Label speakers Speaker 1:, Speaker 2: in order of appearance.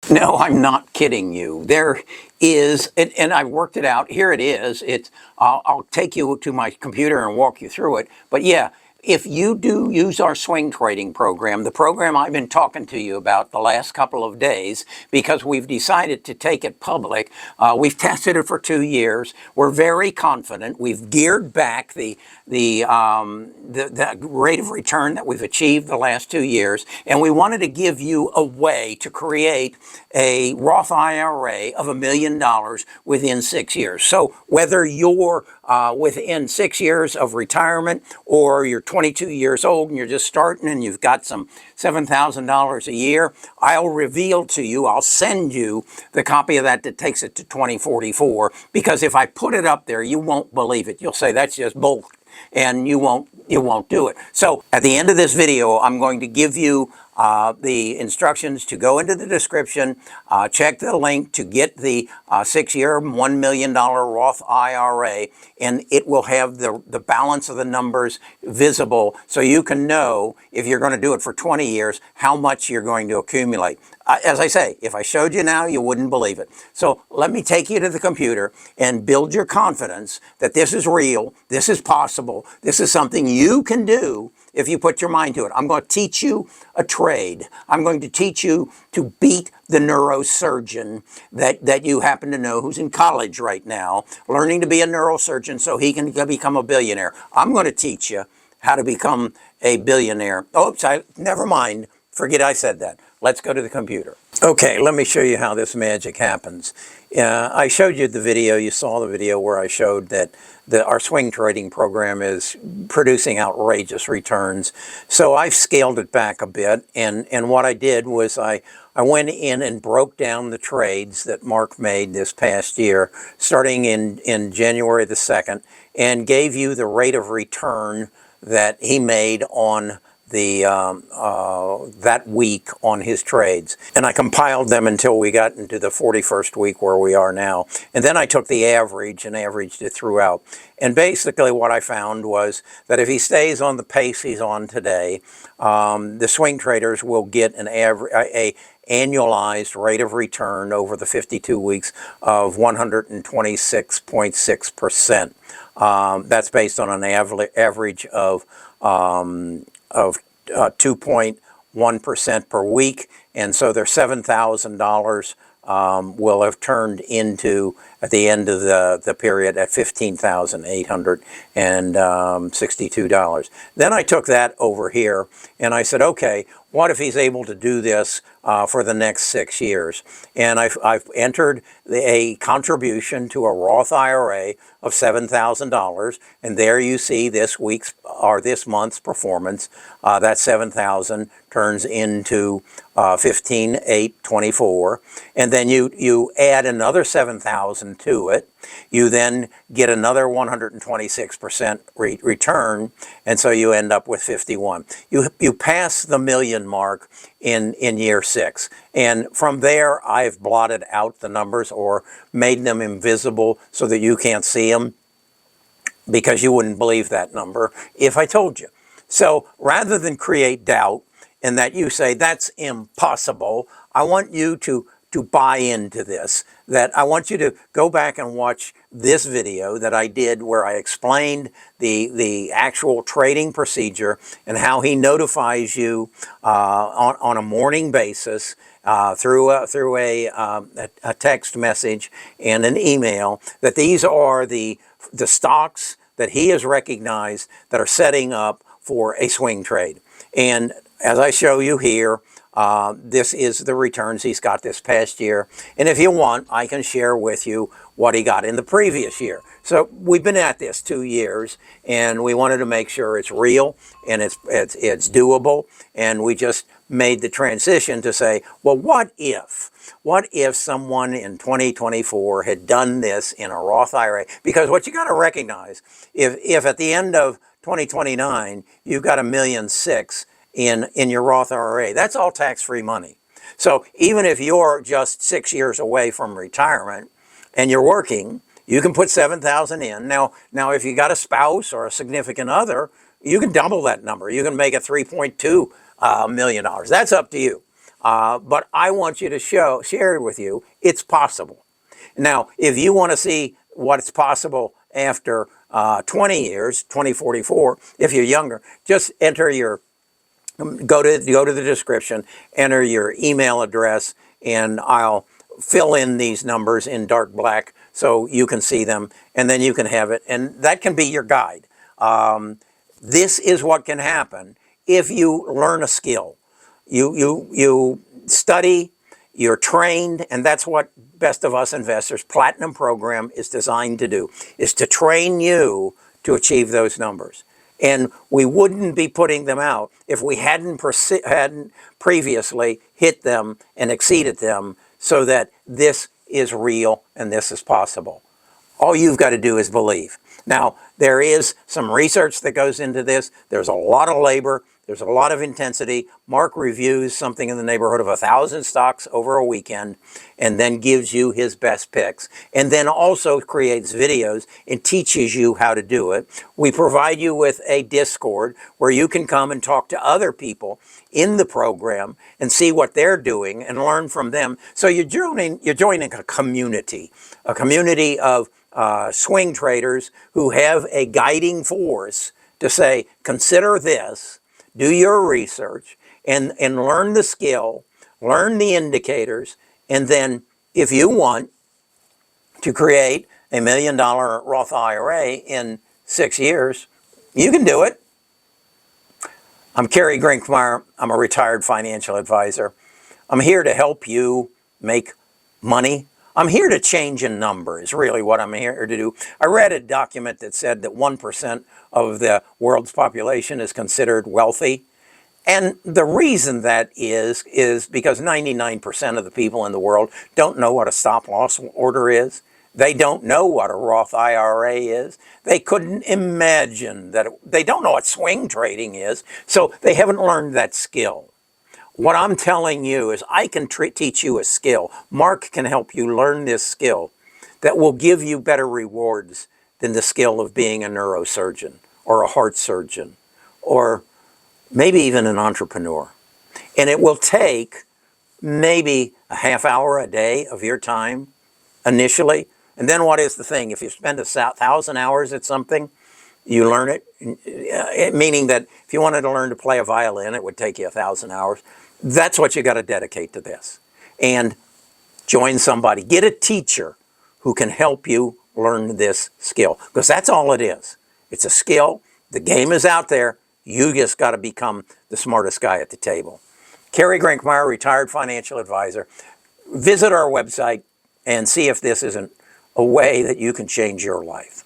Speaker 1: No, I'm not kidding you. There is, and I've worked it out. Here it is. I'll take you to my computer and walk you through it. But yeah, if you do use our swing trading program, the program I've been talking to you about the last couple of days, because we've decided to take it public, we've tested it for 2 years. We're very confident. We've geared back the rate of return that we've achieved the last 2 years, and we wanted to give you a way to create a Roth IRA of $1 million within 6 years. So whether you're within 6 years of retirement, or you're 22 years old and you're just starting and you've got some $7,000 a year, I'll reveal to you, I'll send you the copy of that takes it to 2044, because if I put it up there, you won't believe it. You'll say that's just bull, and you won't do it. So at the end of this video, I'm going to give you the instructions to go into the description, check the link to get the 6-year, $1 million Roth IRA, and it will have the balance of the numbers visible, so you can know, if you're going to do it for 20 years, how much you're going to accumulate. As I say, if I showed you now, you wouldn't believe it. So let me take you to the computer and build your confidence that this is real, this is possible, this is something you can do if you put your mind to it. I'm going to teach you a trade. I'm going to teach you to beat the neurosurgeon that you happen to know who's in college right now, learning to be a neurosurgeon so he can become a billionaire. I'm going to teach you how to become a billionaire. Oops, never mind. Forget I said that. Let's go to the computer. Okay, let me show you how this magic happens. I showed you the video. You saw the video where I showed that our swing trading program is producing outrageous returns. So I've scaled it back a bit, and what I did was I went in and broke down the trades that Mark made this past year, starting in January the 2nd, and gave you the rate of return that he made on that week on his trades. And I compiled them until we got into the 41st week where we are now. And then I took the average and averaged it throughout. And basically what I found was that if he stays on the pace he's on today, the swing traders will get an annualized rate of return over the 52 weeks of 126.6%. That's based on an average of 2.1% per week, and so their $7,000 will have turned into, at the end of the period, at $15,862. Then I took that over here and I said, okay, what if he's able to do this for the next 6 years? And I've entered a contribution to a Roth IRA of $7,000, and there you see this week's or this month's performance. That $7,000 turns into $15,824, and then you add another $7,000 to it. You then get another 126% return, and so you end up with 51. You pass the million mark in year 6, and from there I've blotted out the numbers or made them invisible so that you can't see them, because you wouldn't believe that number if I told you. So rather than create doubt and that you say that's impossible, I want you to buy into this, that I want you to go back and watch this video that I did where I explained the actual trading procedure and how he notifies you on a morning basis through a text message and an email, that these are the stocks that he has recognized that are setting up for a swing trade. And as I show you here, this is the returns he's got this past year. And if you want, I can share with you what he got in the previous year. So we've been at this 2 years, and we wanted to make sure it's real and it's doable. And we just made the transition to say, well, what if someone in 2024 had done this in a Roth IRA? Because what you got to recognize, if at the end of 2029 you've got $1.6 million in your Roth IRA, that's all tax-free money. So even if you're just 6 years away from retirement and you're working, you can put $7,000 in. Now, if you got a spouse or a significant other, you can double that number. You can make it $3.2 million. That's up to you. but I want you to share it with you. It's possible. Now, if you want to see what's possible after 20 years, 2044, if you're younger, just enter your go to the description, enter your email address, and I'll fill in these numbers in dark black so you can see them, and then you can have it, and that can be your guide. This is what can happen if you learn a skill. You study, you're trained, and that's what Best of Us Investors Platinum Program is designed to do, is to train you to achieve those numbers. And we wouldn't be putting them out if we hadn't previously hit them and exceeded them, so that this is real and this is possible. All you've got to do is believe. Now, there is some research that goes into this. There's a lot of labor. There's a lot of intensity. Mark reviews something in the neighborhood of 1,000 stocks over a weekend and then gives you his best picks. And then also creates videos and teaches you how to do it. We provide you with a Discord where you can come and talk to other people in the program and see what they're doing and learn from them. So you're joining a community of swing traders who have a guiding force to say, consider this, do your research, and learn the skill, learn the indicators, and then if you want to create $1 million Roth IRA in 6 years, you can do it. I'm Kerry Grinkmeyer. I'm a retired financial advisor. I'm here to help you make money. I'm here to change a number is really what I'm here to do. I read a document that said that 1% of the world's population is considered wealthy. And the reason that is because 99% of the people in the world don't know what a stop-loss order is. They don't know what a Roth IRA is. They couldn't imagine that. They don't know what swing trading is. So they haven't learned that skill. What I'm telling you is I can teach you a skill. Mark can help you learn this skill that will give you better rewards than the skill of being a neurosurgeon or a heart surgeon or maybe even an entrepreneur. And it will take maybe a half hour a day of your time initially. And then what is the thing? If you spend 1,000 hours at something, you learn it, meaning that if you wanted to learn to play a violin, it would take you 1,000 hours. That's what you got to dedicate to this. And join somebody. Get a teacher who can help you learn this skill. Because that's all it is. It's a skill. The game is out there. You just got to become the smartest guy at the table. Kerry Grinkmeyer, retired financial advisor. Visit our website and see if this isn't a way that you can change your life.